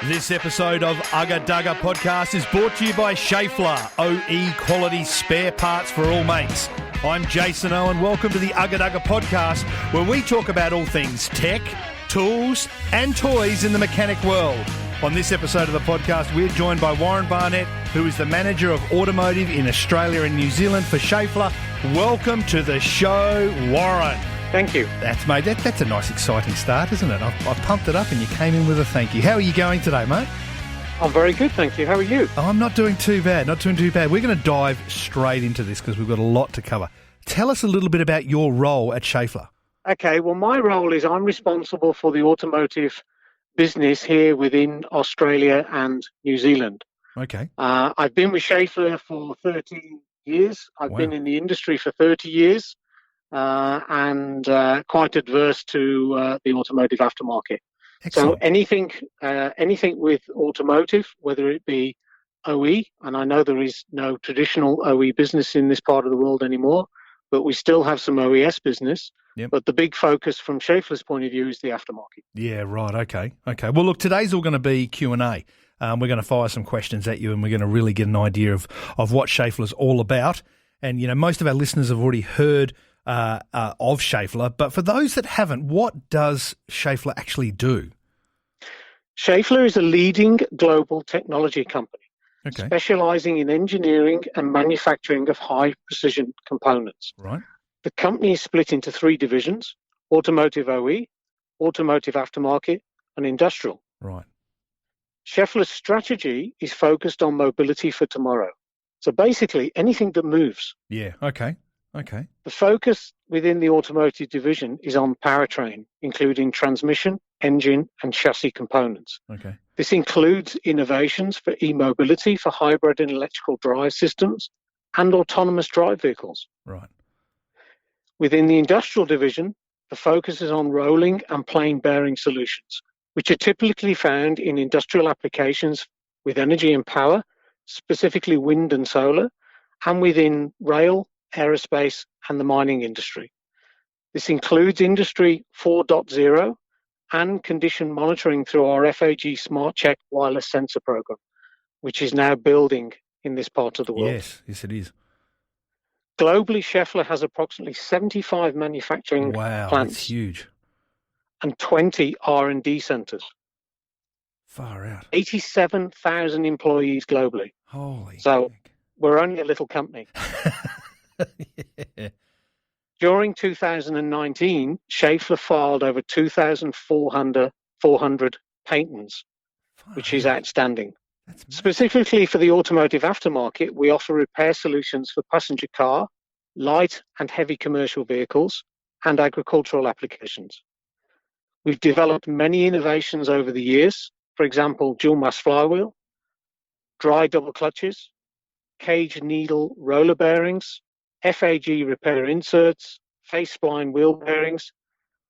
This episode of Ugga Dugga Podcast is brought to you by Schaeffler, OE quality spare parts for all mates. I'm Jason Owen. Welcome to the Ugga Dugga Podcast, where we talk about all things tech, tools and toys in the mechanic world. On this episode of the podcast, we're joined by Warren Barnett, who is the Manager of Automotive in Australia and New Zealand for Schaeffler. Welcome to the show, Warren. Thank you. That's a nice, exciting start, isn't it? I've pumped it up and you came in with a thank you. How are you going today, mate? I'm very good, thank you. How are you? Oh, I'm not doing too bad, We're going to dive straight into this because we've got a lot to cover. Tell us a little bit about your role at Schaeffler. Okay, well, my role is I'm responsible for the automotive business here within Australia and New Zealand. Okay. I've been with Schaeffler for 13 years. I've been in the industry for 30 years. And quite adverse to the automotive aftermarket. Excellent. So anything with automotive, whether it be OE, and I know there is no traditional OE business in this part of the world anymore, but we still have some OES business. Yep. But the big focus from Schaeffler's point of view is the aftermarket. Yeah, right. Okay. Well, look, today's all going to be Q&A. We're going to fire some questions at you and we're going to really get an idea of what Schaeffler's all about. And, you know, most of our listeners have already heard of Schaeffler, but for those that haven't, what does Schaeffler actually do? Schaeffler is a leading global technology company, specializing in engineering and manufacturing of high-precision components. Right. The company is split into three divisions: automotive OE, automotive aftermarket, and industrial. Right. Schaeffler's strategy is focused on mobility for tomorrow. So basically, anything that moves. Yeah, okay. The focus within the automotive division is on powertrain, including transmission, engine, and chassis components. Okay. This includes innovations for e-mobility for hybrid and electrical drive systems and autonomous drive vehicles. Right. Within the industrial division, the focus is on rolling and plain bearing solutions, which are typically found in industrial applications with energy and power, specifically wind and solar, and within rail, aerospace, and the mining industry. This includes Industry 4.0 and condition monitoring through our FAG Smart Check wireless sensor program, which is now building in this part of the world. Yes, it is. Globally, Schaeffler has approximately 75 manufacturing plants. That's huge. And 20 R&D centers. Far out. 87,000 employees globally. Holy So heck. we're only a little company. Yeah. During 2019, Schaeffler filed over 2,400 patents, which is outstanding. Specifically for the automotive aftermarket, we offer repair solutions for passenger car, light and heavy commercial vehicles, and agricultural applications. We've developed many innovations over the years, for example, dual mass flywheel, dry double clutches, cage needle roller bearings, FAG repair inserts, face spline wheel bearings,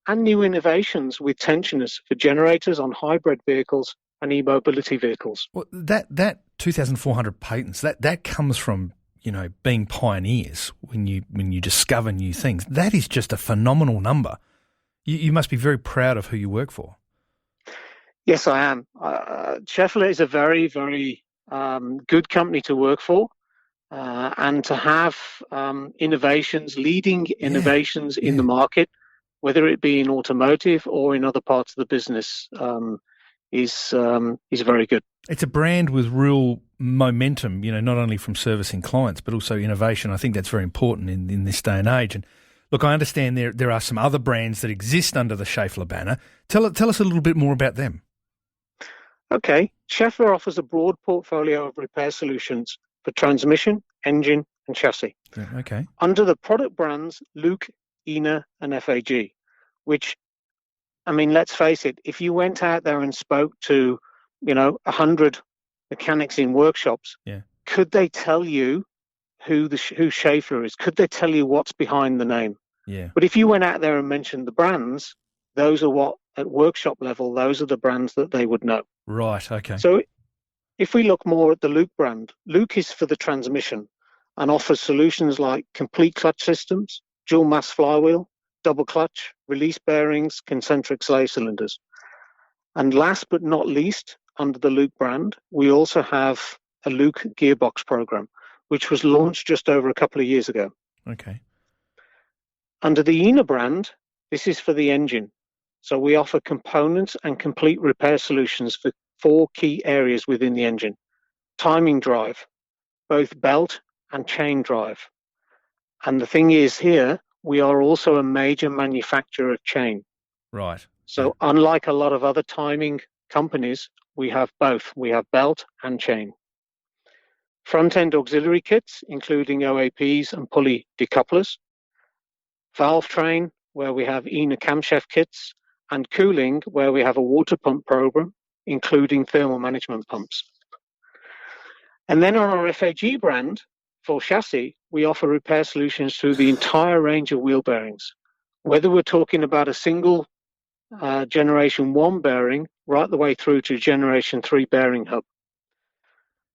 and new innovations with tensioners for generators on hybrid vehicles and e-mobility vehicles. Well, that 2,400 patents, that comes from, you know, being pioneers when you discover new things. That is just a phenomenal number. You must be very proud of who you work for. Yes, I am. Schaeffler is a very, very good company to work for. And to have leading innovations in the market, whether it be in automotive or in other parts of the business, is very good. It's a brand with real momentum, you know, not only from servicing clients, but also innovation. I think that's very important in this day and age. And look, I understand there are some other brands that exist under the Schaeffler banner. Tell us a little bit more about them. Okay. Schaeffler offers a broad portfolio of repair solutions for transmission, engine, and chassis. Okay. Under the product brands Luke, Ina, and FAG, which, I mean, let's face it, if you went out there and spoke to, 100 mechanics in workshops, could they tell you who Schaeffler is? Could they tell you what's behind the name? Yeah. But if you went out there and mentioned the brands, those are what, at workshop level, those are the brands that they would know. Right, okay. So if we look more at the Luke brand, Luke is for the transmission and offers solutions like complete clutch systems, dual mass flywheel, double clutch, release bearings, concentric slave cylinders. And last but not least, under the Luke brand, we also have a Luke gearbox program, which was launched just over a couple of years ago. Okay. Under the ENA brand, this is for the engine. So we offer components and complete repair solutions for 4 key areas within the engine: timing drive, both belt and chain drive. And the thing is here, we are also a major manufacturer of chain. Right. So unlike a lot of other timing companies, we have both. We have belt and chain. Front-end auxiliary kits, including OAPs and pulley decouplers. Valve train, where we have ENA camshaft kits. And cooling, where we have a water pump program, including thermal management pumps. And then on our FAG brand, for chassis, we offer repair solutions through the entire range of wheel bearings, whether we're talking about a single Generation 1 bearing right the way through to Generation 3 bearing hub.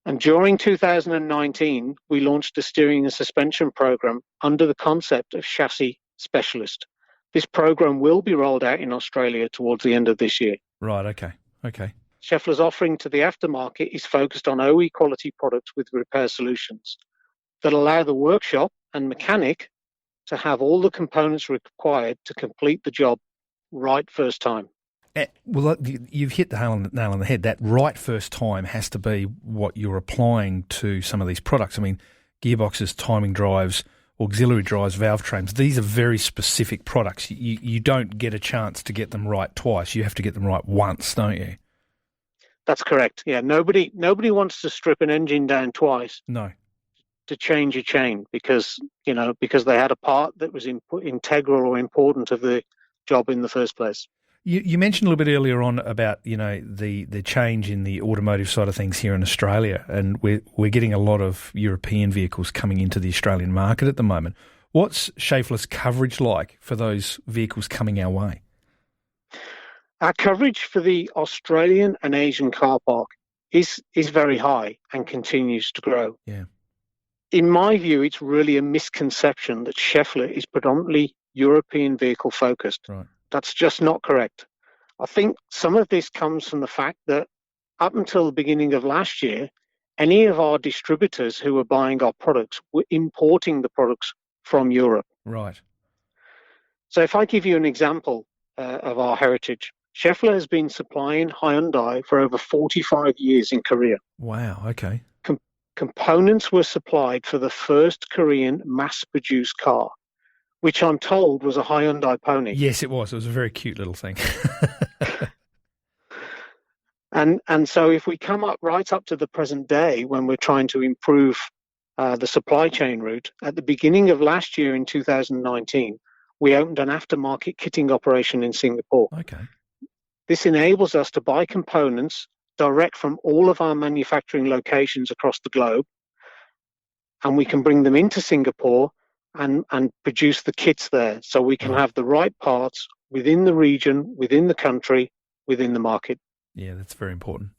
And during 2019, we launched a steering and suspension program under the concept of Chassis Specialist. This program will be rolled out in Australia towards the end of this year. Right, okay. Schaeffler's offering to the aftermarket is focused on OE quality products with repair solutions that allow the workshop and mechanic to have all the components required to complete the job right first time. Well, you've hit the nail on the head. That right first time has to be what you're applying to some of these products. I mean, gearboxes, timing drives, auxiliary drives, valve trains, these are very specific products. You don't get a chance to get them right twice. You have to get them right once, don't you? That's correct. Yeah, nobody wants to strip an engine down twice. No. To change a chain because they had a part that was integral or important to the job in the first place. You mentioned a little bit earlier on about the change in the automotive side of things here in Australia, and we're getting a lot of European vehicles coming into the Australian market at the moment. What's Schaeffler's coverage like for those vehicles coming our way? Our coverage for the Australian and Asian car park is very high and continues to grow. Yeah. In my view, it's really a misconception that Schaeffler is predominantly European vehicle focused. Right. That's just not correct. I think some of this comes from the fact that up until the beginning of last year, any of our distributors who were buying our products were importing the products from Europe. Right. So if I give you an example of our heritage, Schaeffler has been supplying Hyundai for over 45 years in Korea. Wow, okay. Components were supplied for the first Korean mass-produced car, which I'm told was a Hyundai Pony. Yes, it was. It was a very cute little thing. And so if we come up right up to the present day when we're trying to improve the supply chain route, at the beginning of last year in 2019, we opened an aftermarket kitting operation in Singapore. Okay. This enables us to buy components direct from all of our manufacturing locations across the globe, and we can bring them into Singapore and produce the kits there, so we can have the right parts within the region, within the country, within the market. Yeah, that's very important.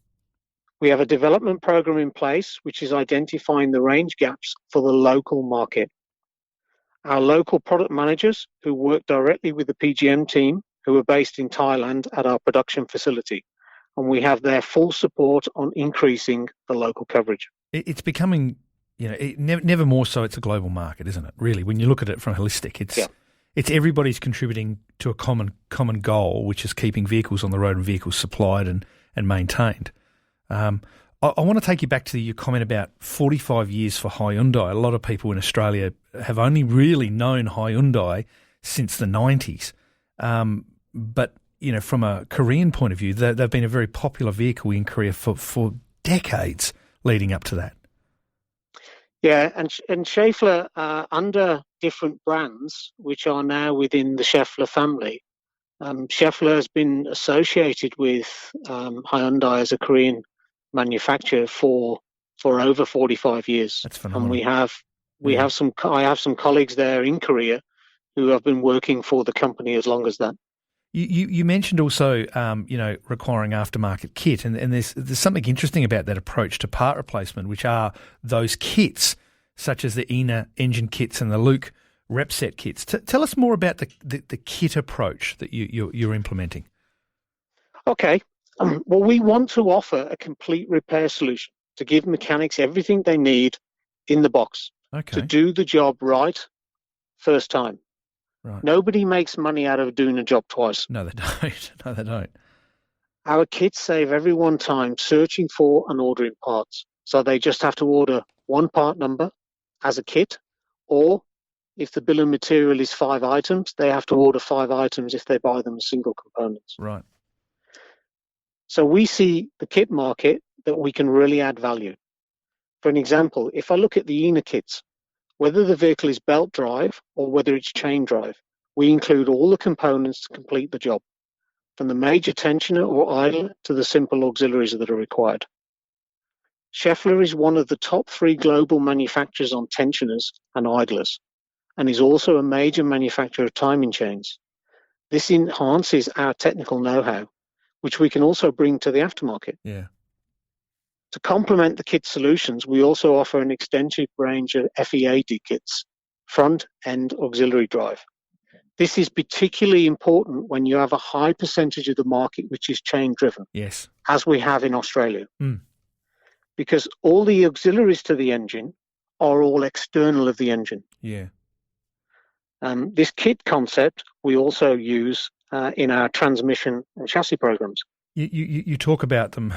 We have a development program in place which is identifying the range gaps for the local market. Our local product managers who work directly with the PGM team, who are based in Thailand at our production facility, and we have their full support on increasing the local coverage. It's becoming, never more so it's a global market, isn't it? Really, when you look at it from holistic, it's everybody's contributing to a common goal, which is keeping vehicles on the road and vehicles supplied and maintained. I want to take you back to your comment about 45 years for Hyundai. A lot of people in Australia have only really known Hyundai since the 90s. But from a Korean point of view, they've been a very popular vehicle in Korea for decades leading up to that. Yeah, and Schaeffler, under different brands, which are now within the Schaeffler family, Schaeffler has been associated with Hyundai as a Korean manufacturer for over 45 years. That's phenomenal. And I have some colleagues there in Korea who have been working for the company as long as that. You mentioned also, requiring aftermarket kit, and there's something interesting about that approach to part replacement, which are those kits, such as the ENA engine kits and the Luke REPEXPERT kits. Tell us more about the kit approach that you're implementing. Okay. Well, we want to offer a complete repair solution to give mechanics everything they need in the box to do the job right first time. Right. Nobody makes money out of doing a job twice. No, they don't. No, they don't. Our kits save everyone time searching for and ordering parts. So they just have to order one part number as a kit, or if the bill of material is 5 items, they have to order 5 items if they buy them as single components. Right. So we see the kit market that we can really add value. For an example, if I look at the ENA kits, whether the vehicle is belt drive or whether it's chain drive, we include all the components to complete the job, from the major tensioner or idler to the simple auxiliaries that are required. Schaeffler is one of the top 3 global manufacturers on tensioners and idlers, and is also a major manufacturer of timing chains. This enhances our technical know-how, which we can also bring to the aftermarket. Yeah. To complement the kit solutions, we also offer an extensive range of FEAD kits, front-end auxiliary drive. This is particularly important when you have a high percentage of the market which is chain-driven, Yes, as we have in Australia. Because all the auxiliaries to the engine are all external of the engine. Yeah. This kit concept we also use in our transmission and chassis programs. You talk about them,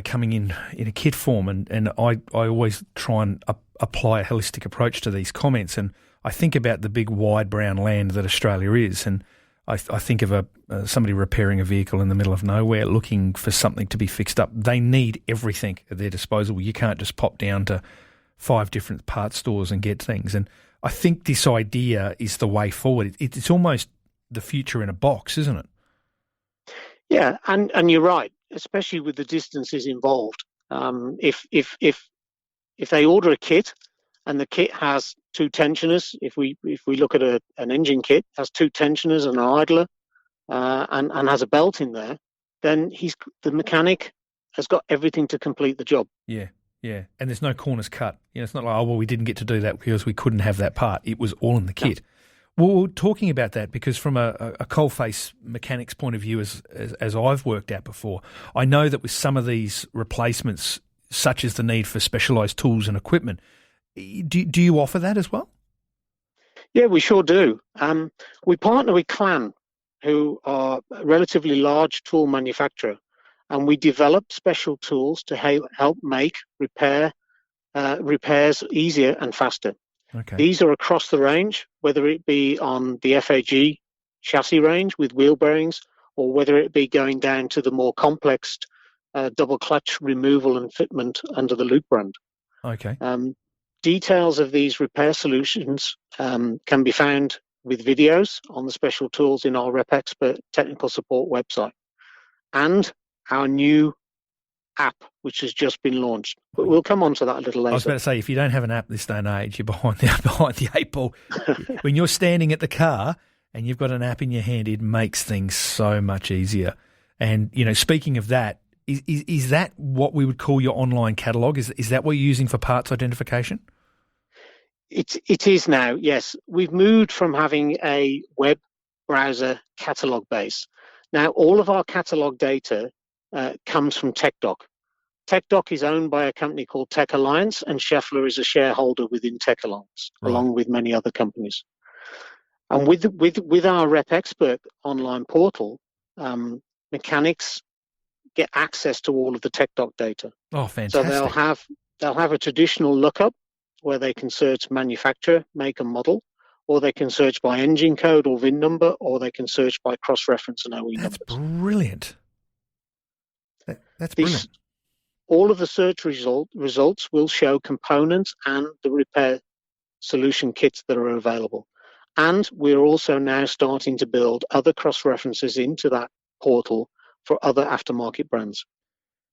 coming in a kit form, and I always try and apply a holistic approach to these comments, and I think about the big wide brown land that Australia is, and I think of somebody repairing a vehicle in the middle of nowhere looking for something to be fixed up. They need everything at their disposal. You can't just pop down to 5 different parts stores and get things, and I think this idea is the way forward. It's almost the future in a box, isn't it? Yeah, and you're right, especially with the distances involved. If they order a kit and the kit has 2 tensioners, if we look at an engine kit, has 2 tensioners and an idler, and has a belt in there, then the mechanic has got everything to complete the job. Yeah, yeah, and there's no corners cut. It's not like, we didn't get to do that because we couldn't have that part. It was all in the kit. Well, we're talking about that because from a coalface mechanic's point of view, as I've worked out before, I know that with some of these replacements, such as the need for specialised tools and equipment, do you offer that as well? Yeah, we sure do. We partner with Clan, who are a relatively large tool manufacturer, and we develop special tools to help make repairs easier and faster. Okay. These are across the range, whether it be on the FAG chassis range with wheel bearings, or whether it be going down to the more complex double clutch removal and fitment under the Loop brand. Okay. Details of these repair solutions can be found with videos on the special tools in our REPEXPERT technical support website, and our new app, which has just been launched. But we'll come on to that a little later. I was about to say, if you don't have an app this day and age, you're behind the 8 ball. When you're standing at the car and you've got an app in your hand, it makes things so much easier. And, speaking of that, is that what we would call your online catalogue? Is that what you're using for parts identification? It is now, yes. We've moved from having a web browser catalogue base. Now, all of our catalogue data comes from TechDoc. TechDoc is owned by a company called Tech Alliance, and Schaeffler is a shareholder within Tech Alliance, right, along with many other companies. And with our REPEXPERT online portal, mechanics get access to all of the TechDoc data. Oh, fantastic! So they'll have a traditional lookup where they can search manufacturer, make and model, or they can search by engine code or VIN number, or they can search by cross-reference and OE numbers. That's brilliant. That's brilliant. All of the search results will show components and the repair solution kits that are available. And we're also now starting to build other cross-references into that portal for other aftermarket brands.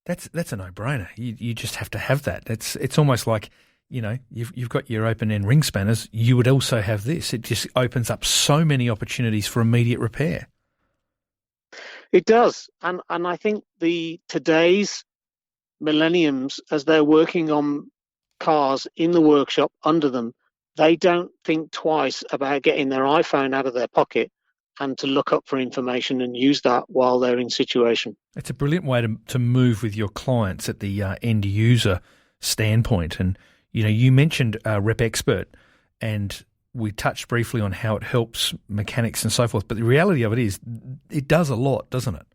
That's a no-brainer. You just have to have that. It's almost like, you've got your open-end ring spanners. You would also have this. It just opens up so many opportunities for immediate repair. It does, and I think today's millenniums, as they're working on cars in the workshop under them, they don't think twice about getting their iPhone out of their pocket and to look up for information and use that while they're in situation. It's a brilliant way to move with your clients at the end user standpoint. And, you mentioned REPEXPERT, and we touched briefly on how it helps mechanics and so forth. But the reality of it is it does a lot, doesn't it?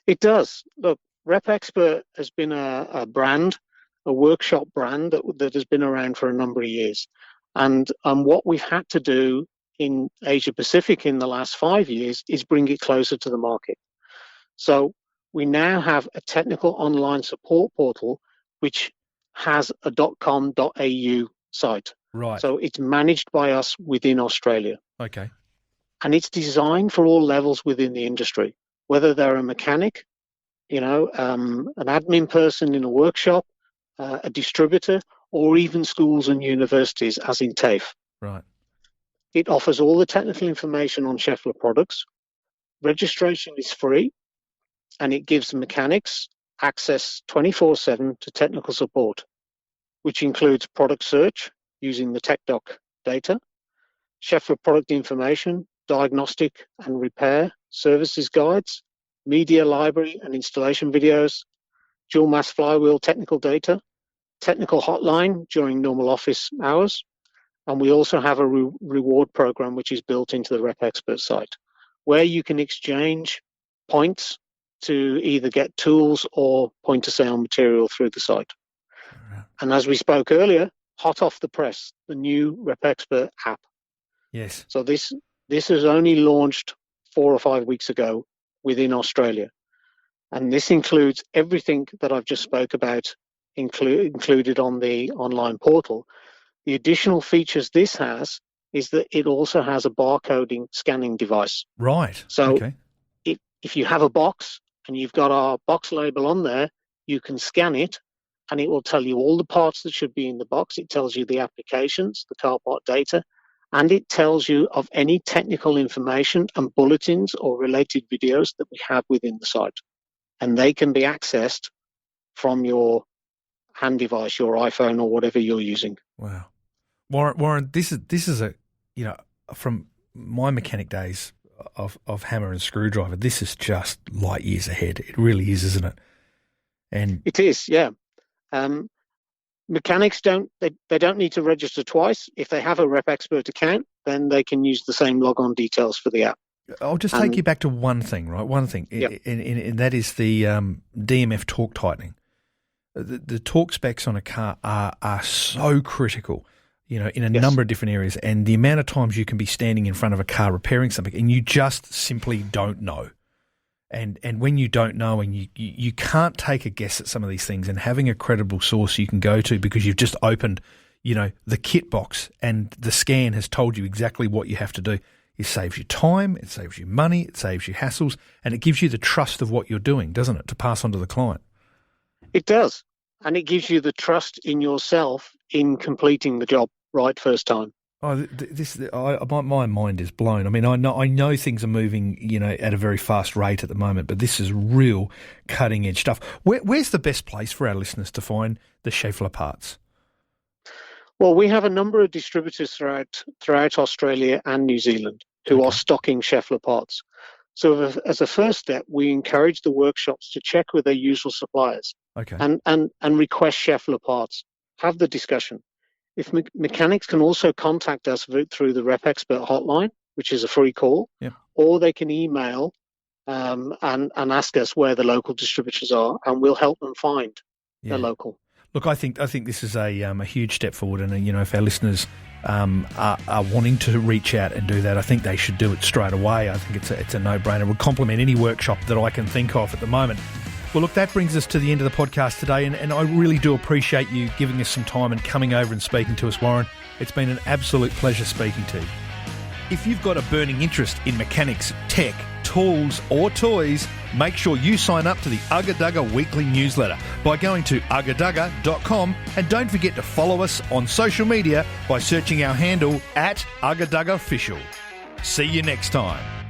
It does. Look, REPEXPERT has been a brand, a workshop brand that has been around for a number of years. And what we've had to do in Asia Pacific in the last 5 years is bring it closer to the market. So we now have a technical online support portal which has a .com.au site. Right. So it's managed by us within Australia. Okay. And it's designed for all levels within the industry, whether they're a mechanic, an admin person in a workshop, a distributor, or even schools and universities, as in TAFE. Right. It offers all the technical information on Schaeffler products. Registration is free, and it gives mechanics access 24/7 to technical support, which includes product search using the TechDoc data, Schaeffler product information, diagnostic and repair services guides, media library and installation videos, dual mass flywheel technical data, technical hotline during normal office hours, and we also have a reward program which is built into the REPEXPERT site, where you can exchange points to either get tools or point-of-sale material through the site. Right. And as we spoke earlier, hot off the press, the new REPEXPERT app. Yes. So this has only launched 4 or 5 weeks ago within Australia. And this includes everything that I've just spoke about included on the online portal. The additional features this has is that it also has a barcoding scanning device. Right. So okay. if you have a box and you've got our box label on there, you can scan it and it will tell you all the parts that should be in the box. It tells you the applications, the car part data, and it tells you of any technical information and bulletins or related videos that we have within the site. And they can be accessed from your hand device, your iPhone or whatever you're using. Wow. Warren, this is a, from my mechanic days of hammer and screwdriver, this is just light years ahead. It really is, isn't it? And it is, yeah. Mechanics don't need to register twice. If they have a REPEXPERT account, then they can use the same logon details for the app. I'll just take you back to one thing, right? One thing, yep. and that is the DMF torque tightening. The torque specs on a car are so critical, in a yes. number of different areas, and the amount of times you can be standing in front of a car repairing something and you just simply don't know. And when you don't know and you can't take a guess at some of these things, and having a credible source you can go to because you've just opened, the kit box and the scan has told you exactly what you have to do. It saves you time, it saves you money, it saves you hassles, and it gives you the trust of what you're doing, doesn't it, to pass on to the client? It does. And it gives you the trust in yourself in completing the job right first time. Oh, my mind is blown. I mean, I know things are moving, at a very fast rate at the moment, but this is real cutting edge stuff. Where's the best place for our listeners to find the Schaeffler parts? Well, we have a number of distributors throughout Australia and New Zealand who are stocking Schaeffler parts. So as a first step, we encourage the workshops to check with their usual suppliers and request Schaeffler parts. Have the discussion. If mechanics can also contact us through the REPEXPERT hotline, which is a free call, yep. or they can email and ask us where the local distributors are, and we'll help them find their local. Look, I think this is a huge step forward, and if our listeners are wanting to reach out and do that, I think they should do it straight away. I think it's a no-brainer. It would complement any workshop that I can think of at the moment. Well, look, that brings us to the end of the podcast today, and I really do appreciate you giving us some time and coming over and speaking to us, Warren. It's been an absolute pleasure speaking to you. If you've got a burning interest in mechanics, tech, tools or toys, make sure you sign up to the Ugga Dugga weekly newsletter by going to uggadugga.com, and don't forget to follow us on social media by searching our handle @UggaDuggaOfficial. See you next time.